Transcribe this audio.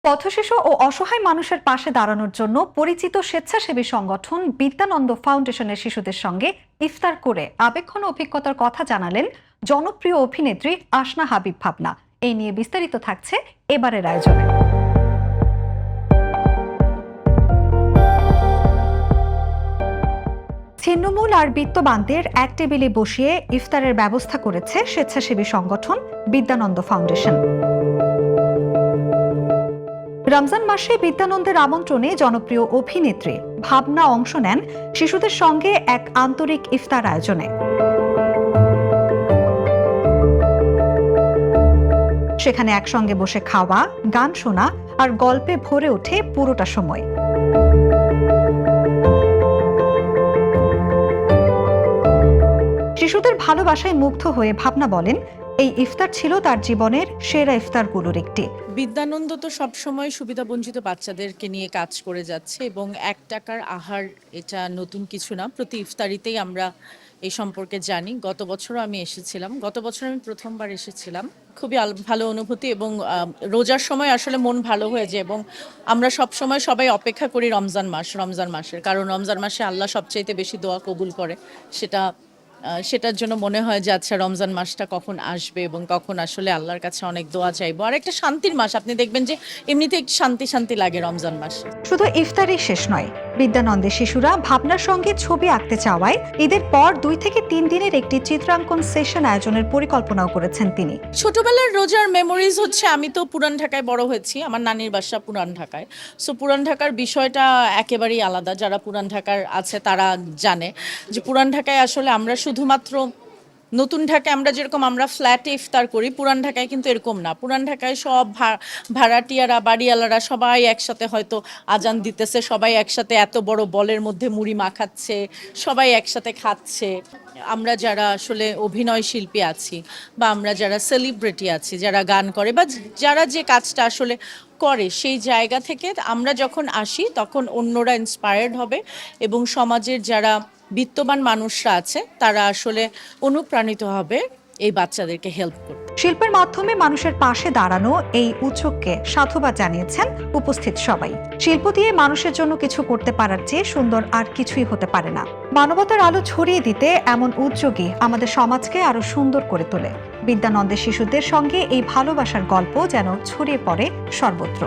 পথশিশু ও অসহায় মানুষের পাশে দাঁড়ানোর জন্য পরিচিত স্বেচ্ছাসেবী সংগঠন বিদ্যানন্দ ফাউন্ডেশনের শিশুদের সঙ্গে ইফতার করে আবেগঘন অভিজ্ঞতার কথা জানালেন জনপ্রিয় অভিনেত্রী আসনা হাবিব ভাবনা। এই নিয়ে বিস্তারিত থাকছে এবারের আয়োজনে। ছিন্নমূল আর বিত্তবানদের এক টেবিলে বসিয়ে ইফতারের ব্যবস্থা করেছে স্বেচ্ছাসেবী সংগঠন বিদ্যানন্দ ফাউন্ডেশন। রমজান মাসে বিদ্যানন্দের আমন্ত্রণে জনপ্রিয় অভিনেত্রী ভাবনা অংশ নেন শিশুদের সঙ্গে এক আন্তরিক ইফতার আয়োজনে। সেখানে একসঙ্গে বসে খাওয়া, গান শোনা আর গল্পে ভরে ওঠে পুরোটা সময়। শিশুদের ভালোবাসায় মুগ্ধ হয়ে ভাবনা বলেন, এই ইফতার ছিল তার জীবনের সেরা ইফতারগুলোর একটি। বিদ্যানন্দ তো সবসময় সুবিধাবঞ্চিত বাচ্চাদেরকে নিয়ে কাজ করে যাচ্ছে এবং 1 টাকার আহার এটা নতুন কিছু না। প্রতি ইফতারিতেই আমরা এই সম্পর্কে জানি। গত বছরও আমি এসেছিলাম। গত বছর আমি প্রথমবার এসেছিলাম। খুবই ভালো অনুভূতি এবং রোজার সময় আসলে মন ভালো হয়ে যায় এবং আমরা সবসময় সবাই অপেক্ষা করি রমজান মাসের, কারণ রমজান মাসে আল্লাহ সবচাইতে বেশি দোয়া কবুল করে। সেটার জন্য মনে হয় যে আচ্ছা রমজান মাসটা কখন আসবে এবং কখন আসলে আল্লাহর কাছে অনেক দোয়া চাইবো। আর একটা শান্তির মাস, আপনি দেখবেন যে এমনিতে একটু শান্তি লাগে রমজান মাসে। শুধু ইফতারই শেষ নয়, বিদ্যানন্দের শিশুরা ভাবনার সঙ্গে ছবি আঁকতে চাওয়ায় ঈদের পর 2 থেকে 3 দিনের একটি চিত্রাঙ্কন সেশন আয়োজনের পরিকল্পনাও করেছেন তিনি। ছোটবেলার রোজার মেমোরিজ হচ্ছে, আমি তো পুরান ঢাকায় বড় হয়েছি, আমার নানির বাসা পুরান ঢাকায়। সো পুরান ঢাকার বিষয়টা একেবারেই আলাদা। যারা পুরান ঢাকার আছে তারা জানে যে পুরান ঢাকায় আসলে আমরা শুধুমাত্র নতুন ঢাকায় আমরা ফ্ল্যাটে ইফতার করি, পুরান ঢাকায় কিন্তু এরকম না। পুরান ঢাকায় সব ভাড়াটিয়ারা, বাড়িওয়ালারা সবাই একসাথে হয়তো আজান দিতেছে, সবাই একসাথে এত বড় বলের মধ্যে মুড়ি মাখাচ্ছে, সবাই একসাথে খাচ্ছে। আমরা যারা আসলে অভিনয় শিল্পী আছি বা আমরা যারা সেলিব্রিটি আছি, যারা গান করে বা যারা যে কাজটা আসলে করে, সেই জায়গা থেকে আমরা যখন আসি তখন অন্যরা ইন্সপায়ার্ড হবে এবং সমাজের যারা বিত্তবান মানুষরা আছে তারা আসলে অনুপ্রাণিত হবে এই বাচ্চাদেরকে হেল্প করতে। শিল্পের মাধ্যমে মানুষের পাশে দাঁড়ানো এই উৎসবকে সাধুবাদ জানিয়েছেন উপস্থিত সবাই। শিল্প দিয়ে মানুষের জন্য কিছু করতে পারার চেয়ে সুন্দর আর কিছুই হতে পারে না। মানবতার আলো ছড়িয়ে দিতে এমন উদ্যোগই আমাদের সমাজকে আরো সুন্দর করে তোলে। বিদ্যানন্দের শিশুদের সঙ্গে এই ভালোবাসার গল্প যেন ছড়িয়ে পড়ে সর্বত্র।